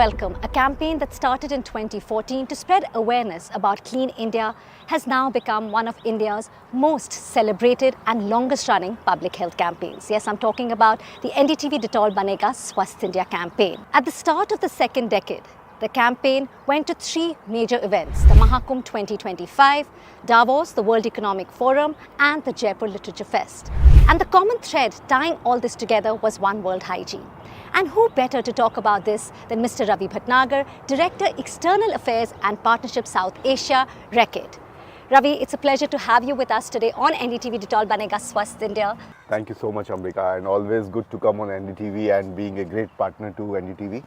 welcome. A campaign that started in 2014 to spread awareness about Clean India has now become one of India's most celebrated and longest running public health campaigns. Yes, I'm talking about the NDTV Dettol Banega Swasth India campaign. At the start of the second decade, the campaign went to three major events: the Mahakumbh 2025, Davos, the World Economic Forum, and the Jaipur Literature Fest. And the common thread tying all this together was One World Hygiene. And who better to talk about this than Mr. Ravi Bhatnagar, Director External Affairs and Partnership South Asia, Reckitt. Ravi, it's a pleasure to have you with us today on NDTV Dettol Banega Swasth India. Thank you so much, Ambika, and always good to come on NDTV and being a great partner to NDTV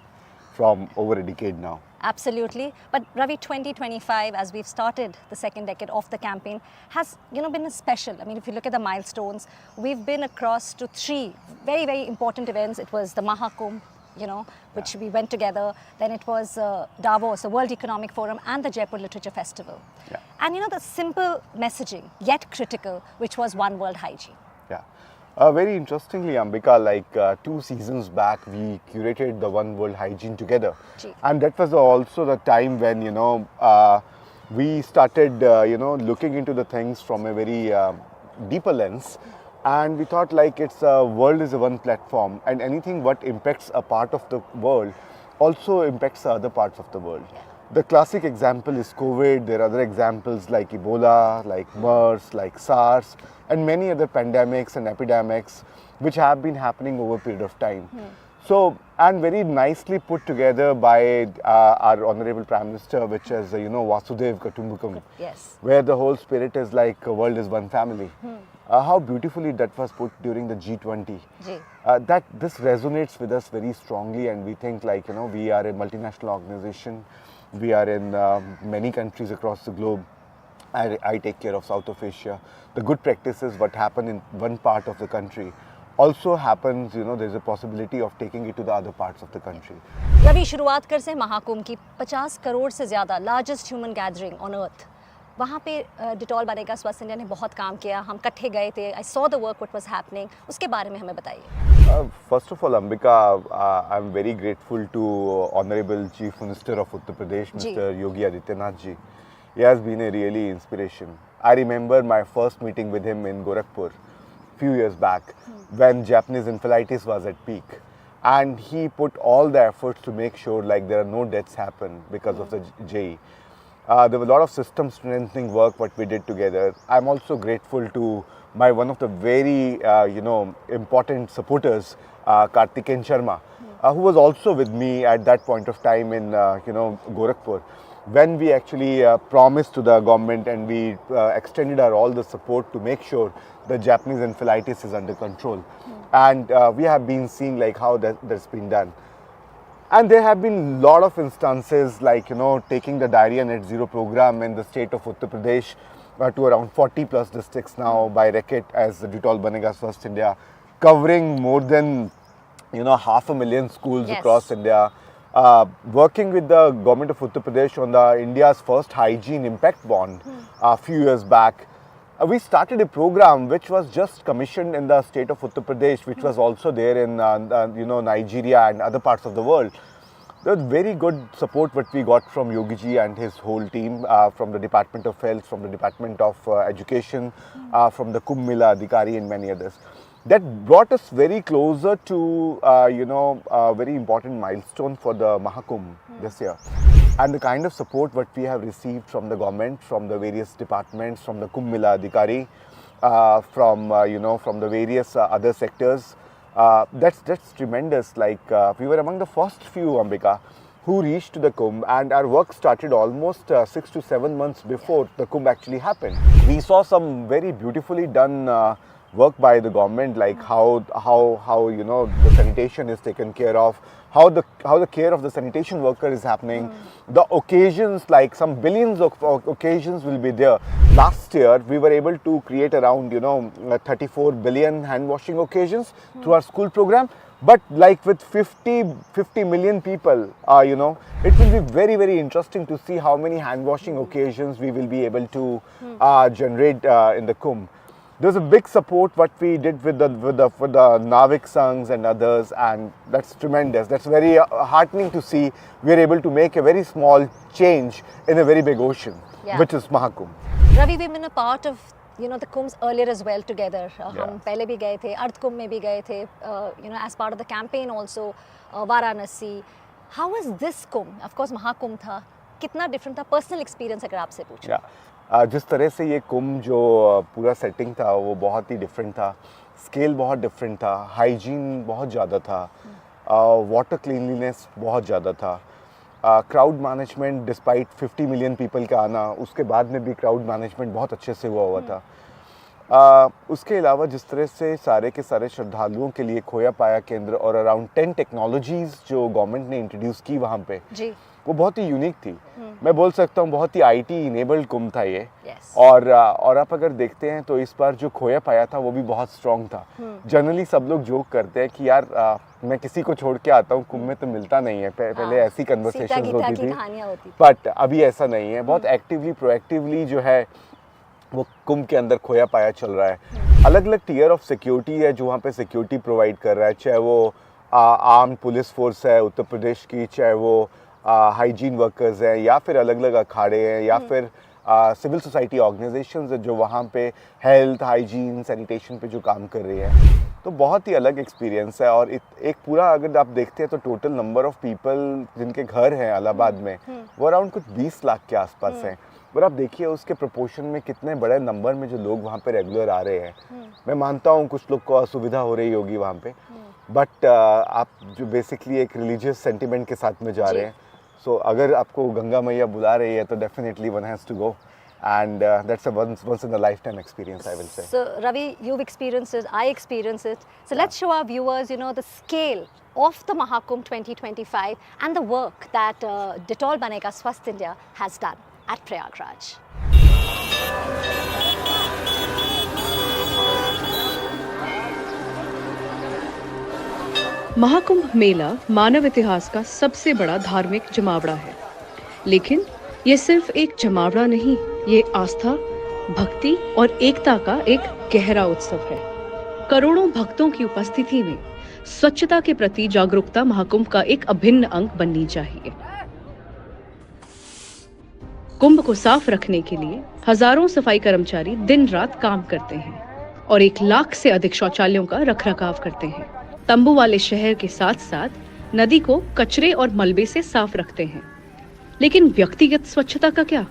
from over a decade now. Absolutely. But Ravi, 2025, as we've started the second decade of the campaign, has been a special. I mean, if you look at the milestones, we've been across to three very, very important events. It was the Mahakumbh, which we went together. Then it was Davos, the World Economic Forum, and the Jaipur Literature Festival. Yeah. And the simple messaging, yet critical, which was One World Hygiene. Yeah. Very interestingly, Ambika, like 2 seasons back, we curated the One World Hygiene together. Gee. And that was also the time when, we started, looking into the things from a very deeper lens. And we thought like world is a one platform, and anything what impacts a part of the world also impacts other parts of the world. Yeah. The classic example is COVID. There are other examples like Ebola, like MERS, like SARS, and many other pandemics and epidemics which have been happening over a period of time. So, and very nicely put together by our Honorable Prime Minister, which is, Vasudev Kutumbakam, Yes. where the whole spirit is like world is one family. How beautifully that was put during the G20. Gee. That this resonates with us very strongly, and we think like, we are a multinational organization. We are in many countries across the globe. I take care of South of Asia. The good practices, what happen in one part of the country, also happens, there's a possibility of taking it to the other parts of the country. Ravi, शुरुआत कर से महाकुंभ की 50 करोड़ से ज़्यादा largest human gathering on earth, वहाँ पे Dettol बनेगा स्वास्थ्य इंडिया ने बहुत काम किया. हम इकट्ठे गए थे. I saw the work what was happening. उसके बारे में हमें बताइए. First of all, Ambika, I'm very grateful to Honorable Chief Minister of Uttar Pradesh, Mr. Yogi Adityanath ji. He has been a really inspiration. I remember my first meeting with him in Gorakhpur few years back when Japanese encephalitis was at peak, and he put all the efforts to make sure like there are no deaths happen because of the JE. There was a lot of system strengthening work what we did together. I'm also grateful to my one of the very important supporters, Karthikeyan Sharma, who was also with me at that point of time in Gorakhpur, when we actually promised to the government and we extended our all the support to make sure the Japanese encephalitis is under control. And we have been seeing like how that's been done. And there have been a lot of instances like, taking the Diarrhea Net Zero program in the state of Uttar Pradesh to around 40 plus districts now by Reckitt as the Dettol Banega Swasth India, covering more than, 500,000 schools across India. Working with the government of Uttar Pradesh on the India's first hygiene impact bond a few years back. We started a program which was just commissioned in the state of Uttar Pradesh, which was also there in Nigeria and other parts of the world. There was very good support what we got from Yogi ji and his whole team, from the Department of Health, from the Department of Education, from the Kumbh Mela Adhikari and many others. That brought us very closer to a very important milestone for the Mahakumbh this year. And the kind of support what we have received from the government, from the various departments, from the Kumbh Mela Adhikari, from the various other sectors, that's tremendous. Like we were among the first few, Ambika, who reached to the Kumbh, and our work started almost 6 to 7 months before the Kumbh actually happened. We saw some very beautifully done work by the government, like how the sanitation is taken care of, how the care of the sanitation worker is happening. The occasions, like some billions of occasions will be there. Last year we were able to create around 34 billion hand washing occasions through our school program. But like with 50 million people, it will be very, very interesting to see how many hand washing occasions we will be able to generate in the Kumbh. there was a big support what we did with the Navik Sanghs and others, and that's tremendous. That's very heartening to see we are able to make a very small change in a very big ocean, which is Mahakumbh. Ravi, we've been a part of the Kumbhs earlier as well together. हम पहले भी गए थे, अर्ध कुंभ में भी गए थे, as part of the campaign also, Varanasi. How was this Kumbh? Of course Mahakumbh था, कितना different था personal experience अगर आपसे पूछूं? जिस तरह से ये कुंभ जो पूरा सेटिंग था वो बहुत ही डिफरेंट था, स्केल बहुत डिफरेंट था, हाइजीन बहुत ज़्यादा था, वाटर क्लीनलीनेस बहुत ज़्यादा था, crowd management despite 50 million people का आना, उसके बाद में भी क्राउड मैनेजमेंट बहुत अच्छे से हुआ था. उसके अलावा जिस तरह से सारे के सारे श्रद्धालुओं के लिए खोया पाया केंद्र और अराउंड 10 टेक्नोलॉजीज़ जो गवर्नमेंट ने इंट्रोड्यूस की वहाँ पे जी. वो बहुत ही यूनिक थी. मैं बोल सकता हूँ बहुत ही IT इनेबल्ड कुंभ था ये. और आप अगर देखते हैं तो इस बार जो खोया पाया था वो भी बहुत स्ट्रॉन्ग था. जनरली सब लोग जोक करते हैं कि यार मैं किसी को छोड़ के आता हूँ कुंभ में तो मिलता नहीं है. पहले ऐसी कन्वर्सेशंस होती थी, बट अभी ऐसा नहीं है. बहुत एक्टिवली प्रोएक्टिवली जो है वो कुंभ के अंदर खोया पाया चल रहा है. अलग अलग टियर ऑफ सिक्योरिटी है जो वहाँ पे सिक्योरिटी प्रोवाइड कर रहा है, चाहे वो आर्म पुलिस फोर्स है उत्तर प्रदेश की, चाहे वो हाइजीन वर्कर्स हैं, या फिर अलग अलग अखाड़े हैं, या फिर सिविल सोसाइटी ऑर्गेनाइजेशंस है जो वहाँ पे हेल्थ हाइजीन सैनिटेशन पे जो काम कर रही है. तो बहुत ही अलग एक्सपीरियंस है. और एक पूरा अगर आप देखते हैं तो टोटल नंबर ऑफ पीपल जिनके घर हैं इलाहाबाद में वो अराउंड कुछ 20 लाख के आसपास हैं. पर आप देखिए उसके प्रोपोर्शन में कितने बड़े नंबर में जो लोग वहाँ पे रेगुलर आ रहे हैं. मैं मानता हूँ कुछ लोग को असुविधा हो रही होगी वहाँ पे, बट आप जो बेसिकली एक रिलीजियस सेंटिमेंट के साथ में जा रहे हैं. सो अगर आपको गंगा मैया बुला रही है तो definitely one has to go, and that's a once in a lifetime experience, I will say. So Ravi, you've experienced it, I experienced it. So let's show our viewers, the scale of the Mahakumbh 2025 and the work that Dettol Banega Swasth India has done at Prayagraj. Mahakumbh Mela मानव इतिहास का सबसे बड़ा धार्मिक जमावड़ा है, लेकिन ये सिर्फ एक जमावड़ा नहीं, ये आस्था, भक्ति और एकता का एक गहरा उत्सव है. करोड़ों भक्तों की उपस्थिति में स्वच्छता के प्रति जागरूकता महाकुंभ का एक अभिन्न अंग बननी चाहिए. कुंभ को साफ रखने के लिए हजारों सफाई कर्मचारी दिन रात काम करते हैं और 1 लाख से अधिक शौचालयों का रखरखाव करते हैं. तंबू वाले शहर के साथ साथ नदी को कचरे और मलबे से साफ रखते हैं. लेकिन व्यक्तिगत स्वच्छता का क्या?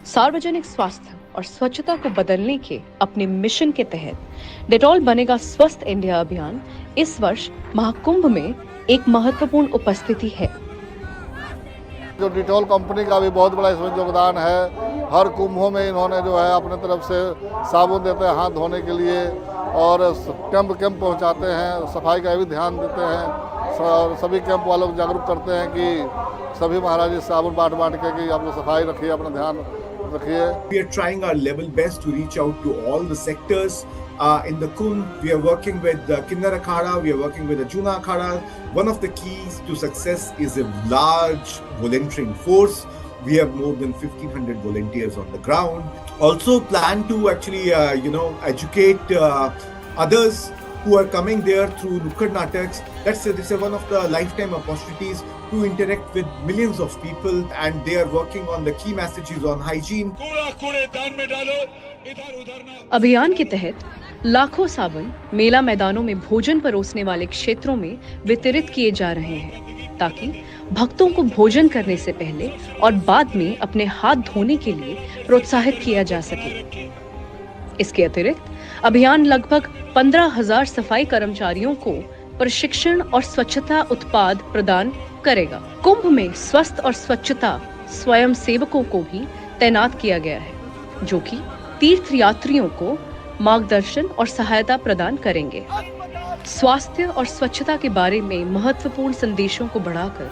सार्वजनिक स्वास्थ्य और स्वच्छता को बदलने के अपने मिशन के तहत डेटॉल बनेगा स्वस्थ इंडिया अभियान इस वर्ष महाकुंभ में एक महत्वपूर्ण उपस्थिति है. जो डेटॉल कंपनी का भी बहुत बड़ा इसमें योगदान है. हर कुंभों में इन्होंने जो है अपने तरफ से साबुन देते हैं हाथ धोने के लिए, और कैंप पहुंचाते हैं, सफाई का भी ध्यान देते हैं, और सभी कैंप वालों को जागरूक करते हैं कि सभी महाराज साबुन बांट के कि आप लोग सफाई रखिए, अपना ध्यान रखिए. We are trying our level best to reach out to all the sectors. In the Kumbh, we are working with the Kinnar Akhada, we are working with the Juna Akhada. One of the keys to success is a large volunteering force. We have more than 1,500 volunteers on the ground. Also plan to actually, educate others who are coming there through Nukkad Nataks. This is one of the lifetime opportunities to interact with millions of people, and they are working on the key messages on hygiene. अभियान के तहत लाखों साबुन मेला मैदानों में भोजन परोसने वाले क्षेत्रों में वितरित किए जा रहे हैं, ताकि भक्तों को भोजन करने से पहले और बाद में अपने हाथ धोने के लिए प्रोत्साहित किया जा सके. इसके अतिरिक्त अभियान लगभग 15,000 सफाई कर्मचारियों को प्रशिक्षण और स्वच्छता उत्पाद प्रदान करेगा. कुंभ में स्वस्थ और स्वच्छता स्वयं सेवकों को भी तैनात किया गया है, जो कि तीर्थ यात्रियों को मार्गदर्शन और सहायता प्रदान करेंगे. स्वास्थ्य और स्वच्छता के बारे में महत्वपूर्ण संदेशों को बढ़ाकर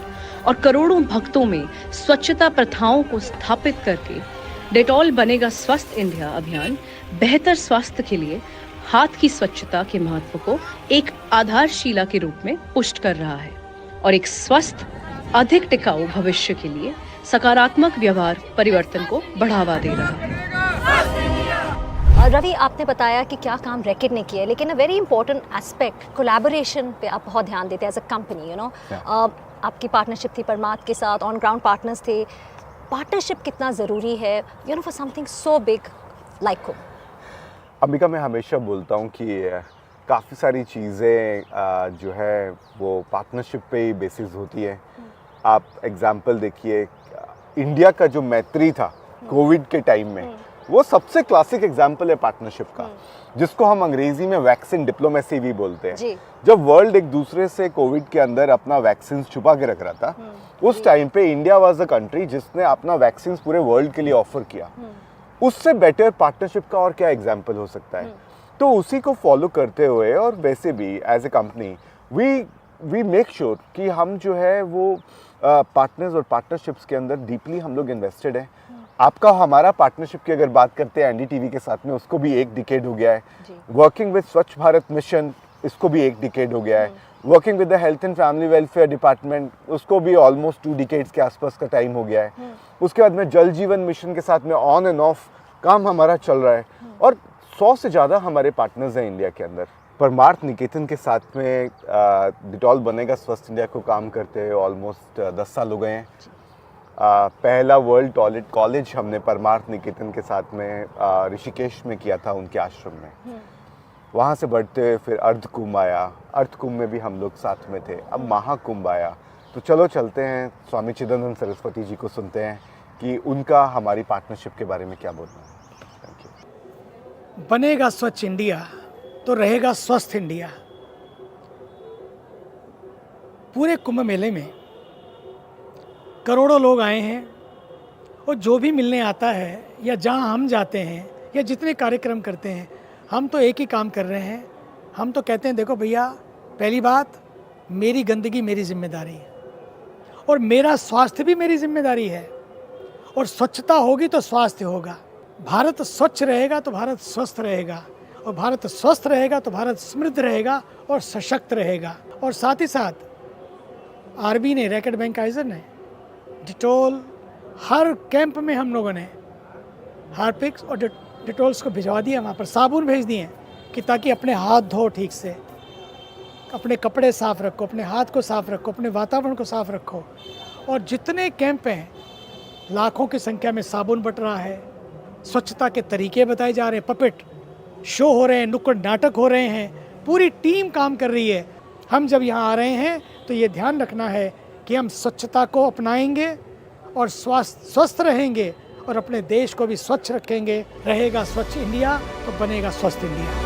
और करोड़ों भक्तों में स्वच्छता प्रथाओं को स्थापित करके डेटॉल बनेगा स्वस्थ इंडिया अभियान बेहतर स्वास्थ्य के लिए हाथ की स्वच्छता के महत्व को एक आधारशिला के रूप में पुष्ट कर रहा है और एक स्वस्थ, अधिक टिकाऊ भविष्य के लिए सकारात्मक व्यवहार परिवर्तन को बढ़ावा दे रहा है. रवि, आपने बताया कि क्या काम रैकेट ने किया है, लेकिन a very important aspect collaboration पे आप बहुत ध्यान देते हैं as a company, you know. आपकी पार्टनरशिप थी परमार्थ के साथ, ऑन ग्राउंड पार्टनर्स थे। पार्टनरशिप कितना ज़रूरी है, you know, for something so big like Kumbh? Ambika, मैं हमेशा बोलता हूँ कि काफ़ी सारी चीज़ें जो है वो पार्टनरशिप पे ही बेसिस होती है। आप एग्जाम्पल देखिए, इंडिया का जो मैत्री था कोविड के टाइम में, वो सबसे क्लासिक एग्जाम्पल है पार्टनरशिप का, जिसको हम अंग्रेजी में वैक्सीन डिप्लोमेसी भी बोलते हैं। जब वर्ल्ड एक दूसरे से कोविड के अंदर अपना वैक्सीन छुपा के रख रहा था, उस टाइम पे इंडिया वाज अ कंट्री जिसने अपना वैक्सीन पूरे वर्ल्ड के लिए ऑफर किया। उससे बेटर पार्टनरशिप का और क्या एग्जाम्पल हो सकता है? तो उसी को फॉलो करते हुए, और वैसे भी as a company we make sure कि हम जो है वो पार्टनर्स और पार्टनरशिप्स के अंदर डीपली हम लोग इन्वेस्टेड हैं। आपका हमारा पार्टनरशिप की अगर बात करते हैं एनडीटीवी के साथ में, उसको भी 1 डिकेड हो गया है। वर्किंग विद स्वच्छ भारत मिशन, इसको भी 1 डिकेड हो गया है। Working with the health and family welfare department, उसको भी ऑलमोस्ट 2 डिकेड्स के आसपास का टाइम हो गया है। उसके बाद में जल जीवन मिशन के साथ में ऑन एंड ऑफ काम हमारा चल रहा है, और 100 से ज़्यादा हमारे पार्टनर्स हैं इंडिया के अंदर। परमार्थ निकेतन के साथ में डिटॉल बनेगा स्वस्थ इंडिया को काम करते हैं ऑलमोस्ट 10 साल हो गए हैं। पहला वर्ल्ड टॉयलेट कॉलेज हमने परमार्थ निकेतन के साथ में ऋषिकेश में किया था, उनके आश्रम में। वहाँ से बढ़ते हुए फिर अर्धकुंभ आया, अर्धकुंभ में भी हम लोग साथ में थे। अब महाकुंभ आया। तो चलो चलते हैं स्वामी चिदानंद सरस्वती जी को सुनते हैं कि उनका हमारी पार्टनरशिप के बारे में क्या बोलना है। Thank you. बनेगा स्वच्छ इंडिया तो रहेगा स्वस्थ इंडिया। पूरे कुंभ मेले में करोड़ों लोग आए हैं, और जो भी मिलने आता है या जहां हम जाते हैं या जितने कार्यक्रम करते हैं, हम तो एक ही काम कर रहे हैं। हम तो कहते हैं, देखो भैया, पहली बात, मेरी गंदगी मेरी जिम्मेदारी है, और मेरा स्वास्थ्य भी मेरी जिम्मेदारी है, और स्वच्छता होगी तो स्वास्थ्य होगा। भारत स्वच्छ रहेगा तो भारत स्वस्थ रहेगा, और भारत स्वस्थ रहेगा तो भारत समृद्ध रहेगा और सशक्त रहेगा। और साथ ही साथ आरबी ने, रैकेट बैंकाइजर ने, डिटॉल, हर कैंप में हम लोगों ने हार्पिक्स और डिटॉल्स को भिजवा दिया, वहाँ पर साबुन भेज दिए कि ताकि अपने हाथ धो ठीक से, अपने कपड़े साफ रखो, अपने हाथ को साफ रखो, अपने वातावरण को साफ रखो। और जितने कैंप हैं, लाखों की संख्या में साबुन बट रहा है, स्वच्छता के तरीके बताए जा रहे हैं, पपेट शो हो रहे हैं, नुक्कड़ नाटक हो रहे हैं, पूरी टीम काम कर रही है। हम जब यहाँ आ रहे हैं तो ये ध्यान रखना है कि हम स्वच्छता को अपनाएंगे और स्वस्थ रहेंगे, और अपने देश को भी स्वच्छ रखेंगे। रहेगा स्वच्छ इंडिया तो बनेगा स्वस्थ इंडिया।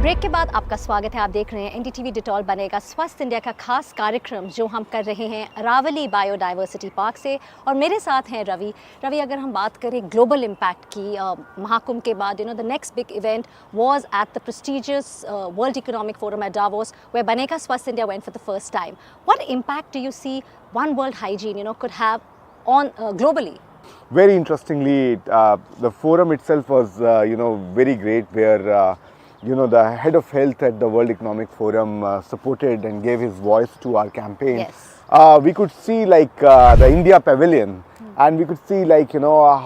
ब्रेक के बाद आपका स्वागत है। आप देख रहे हैं एनडीटीवी डिटॉल बनेगा स्वस्थ इंडिया का खास कार्यक्रम, जो हम कर रहे हैं अरावली बायोडाइवर्सिटी पार्क से, और मेरे साथ हैं रवि। रवि, अगर हम बात करें ग्लोबल इम्पैक्ट की, महाकुंभ के बाद, you know, the next big event was at the prestigious world economic forum eight Davos, where बनेगा Swasth India went for the first time. What impact do you see one world hygiene, you know, could have on globally? Very interestingly, the forum itself was, very great, where the head of health at the World Economic Forum supported and gave his voice to our campaign. Yes. We could see the India Pavilion, and we could see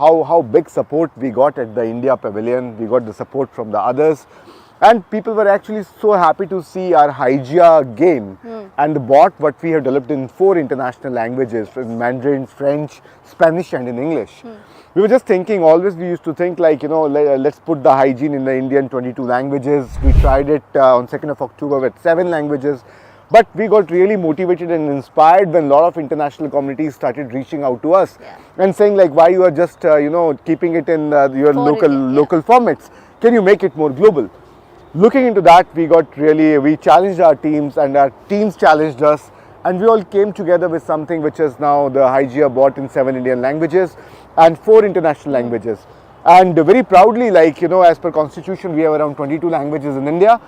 how big support we got at the India Pavilion. We got the support from the others, and people were actually so happy to see our Hygia game and the bot what we have developed in 4 international languages: in Mandarin, French, Spanish, and in English. We were just thinking, always we used to think let's put the hygiene in the Indian 22 languages. We tried it on 2nd of October with 7 languages. But we got really motivated and inspired when a lot of international communities started reaching out to us and saying why you are just keeping it in your local formats. Can you make it more global? Looking into that, we challenged our teams, and our teams challenged us, and we all came together with something which is now the Hygia bot in 7 Indian languages and 4 international languages. And very proudly, as per constitution, we have around 22 languages in India.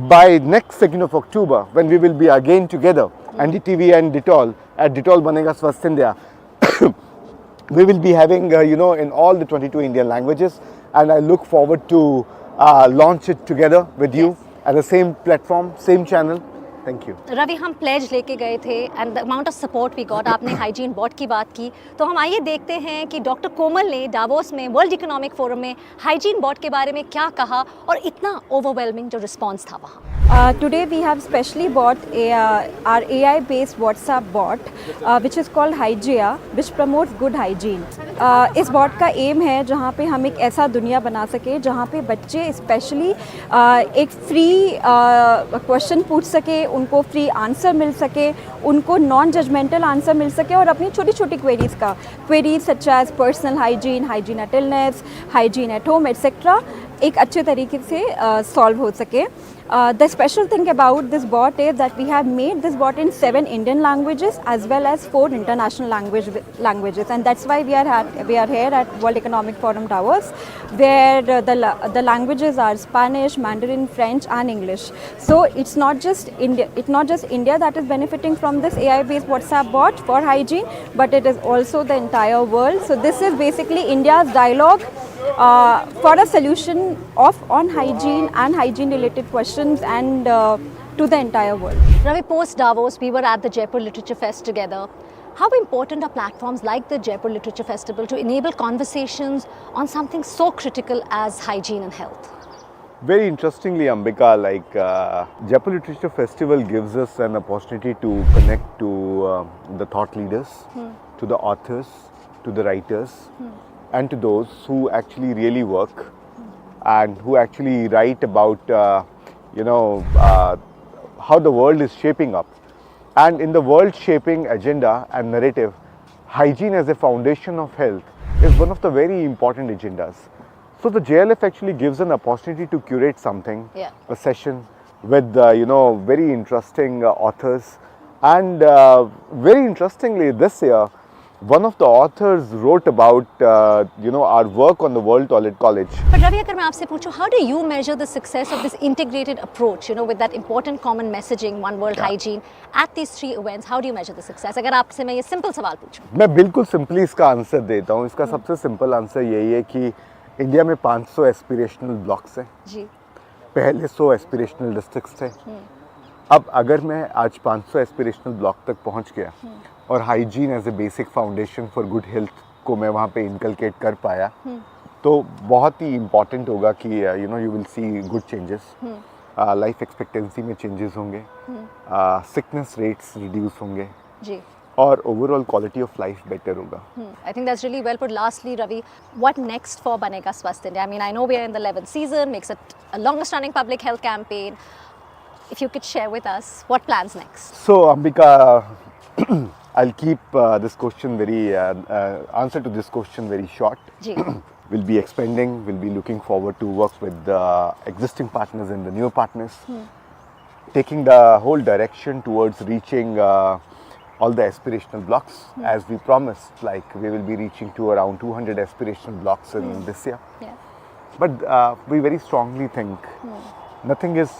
By next 2nd of October, when we will be again together, NDTV and Dettol at Dettol Banega Swasth India, we will be having, in all the 22 Indian languages, and I look forward to launch it together with you at the same platform, same channel. Thank you. Ravi, हम pledge लेके गए थे and the amount of support we got, आपने hygiene bot की बात की, तो हम आइए देखते हैं कि डॉक्टर कोमल ने डावोस में वर्ल्ड इकोनॉमिक फोरम में हाइजीन बॉट के बारे में क्या कहा और इतना ओवरवेलमिंग जो रिस्पॉन्स था वहाँ। Today we have specially bought our AI-based WhatsApp bot, which is called Hygieia, which promotes good hygiene. इस बॉट का एम है जहाँ पे हम एक ऐसा दुनिया बना सके जहाँ पे बच्चे स्पेशली एक फ्री क्वेश्चन पूछ सके, उनको फ्री आंसर मिल सके, उनको नॉन जजमेंटल आंसर मिल सके और अपनी छोटी छोटी queries such as personal hygiene, hygiene at illness, hygiene at home etcetera एक अच्छे तरीके से सॉल्व हो सके। The special thing about this bot is that we have made this bot in 7 Indian languages as well as 4 international languages, and that's why we are here at World Economic Forum Davos, where the languages are Spanish, Mandarin, French, and English. So it's not just India that is benefiting from this AI-based WhatsApp bot for hygiene, but it is also the entire world. So this is basically India's dialogue for a solution on hygiene and hygiene-related questions and to the entire world. Ravi, post Davos, we were at the Jaipur Literature Fest together. How important are platforms like the Jaipur Literature Festival to enable conversations on something so critical as hygiene and health? Very interestingly, Ambika, Jaipur Literature Festival gives us an opportunity to connect to the thought leaders, to the authors, to the writers, and to those who actually really work and who actually write about, how the world is shaping up. And in the world shaping agenda and narrative, hygiene as a foundation of health is one of the very important agendas. So the JLF actually gives an opportunity to curate something, a session with, very interesting authors. And very interestingly, this year, one of the authors wrote about, our work on the World Toilet College. But Ravi, अगर मैं आपसे पूछूं, how do you measure the success of this integrated approach, with that important common messaging, One World Hygiene, at these 3 events? How do you measure the success? अगर आपसे मैं ये simple सवाल पूछूं। मैं बिल्कुल सिंपली इसका आंसर देता हूँ। इसका सबसे सिंपल आंसर यही है कि इंडिया में 500 एस्पिरेशनल ब्लॉक्स हैं। जी। पहले 100 एस्पिरेशनल डिस्ट्रिक्ट्स थे। अब अगर मैं आज 500 एस्पिरेशनल ब्लॉक तक पहुँच गया और hygiene as a basic foundation for good health को मैं वहाँ पे इनकलकेट कर पाया, तो बहुत ही इम्पॉर्टेंट होगा कि you will see good changes, life expectancy में चेंजेस होंगे, सिकनेस रेट्स रिड्यूस होंगे जी, और overall quality of life better होगा। I think that's really well put. Lastly Ravi, what next for Banega Swasth India? I mean, I know we are in the 11th season, makes it a longest running public health campaign. If you could share with us, what plans next? So Ambika, I'll keep this question answer to this question very short. We'll be expanding, we'll be looking forward to work with the existing partners and the new partners, taking the whole direction towards reaching all the aspirational blocks as we promised. Like we will be reaching to around 200 aspirational blocks in this year. But we very strongly think nothing is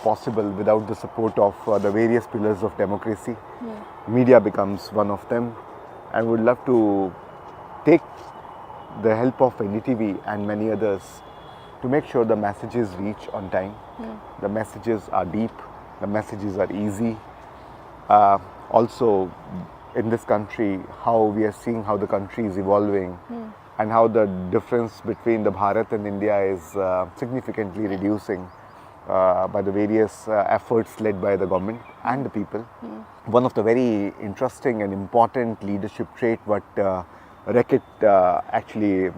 possible without the support of the various pillars of democracy. Media becomes one of them, and would love to take the help of NDTV and many others to make sure the messages reach on time. The messages are deep, the messages are easy. Also, in this country, how we are seeing how the country is evolving and how the difference between the Bharat and India is significantly reducing by the various efforts led by the government and the people. One of the very interesting and important leadership trait what Reckitt actually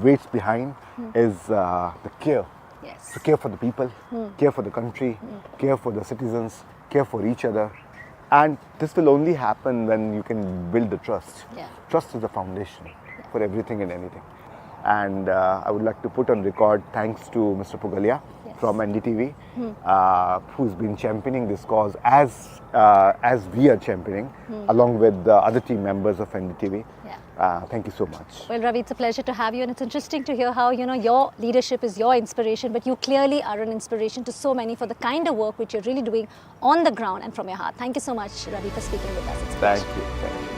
waits behind is the care. Yes. So care for the people, care for the country, care for the citizens, care for each other. And this will only happen when you can build the trust. Trust is the foundation for everything and anything. And I would like to put on record thanks to Mr. Pugalia from NDTV, who's been championing this cause as we are championing, along with the other team members of NDTV. Thank you so much. Well, Ravi, it's a pleasure to have you, and it's interesting to hear how your leadership is your inspiration, but you clearly are an inspiration to so many for the kind of work which you're really doing on the ground and from your heart. Thank you so much, Ravi, for speaking with us. Thank you.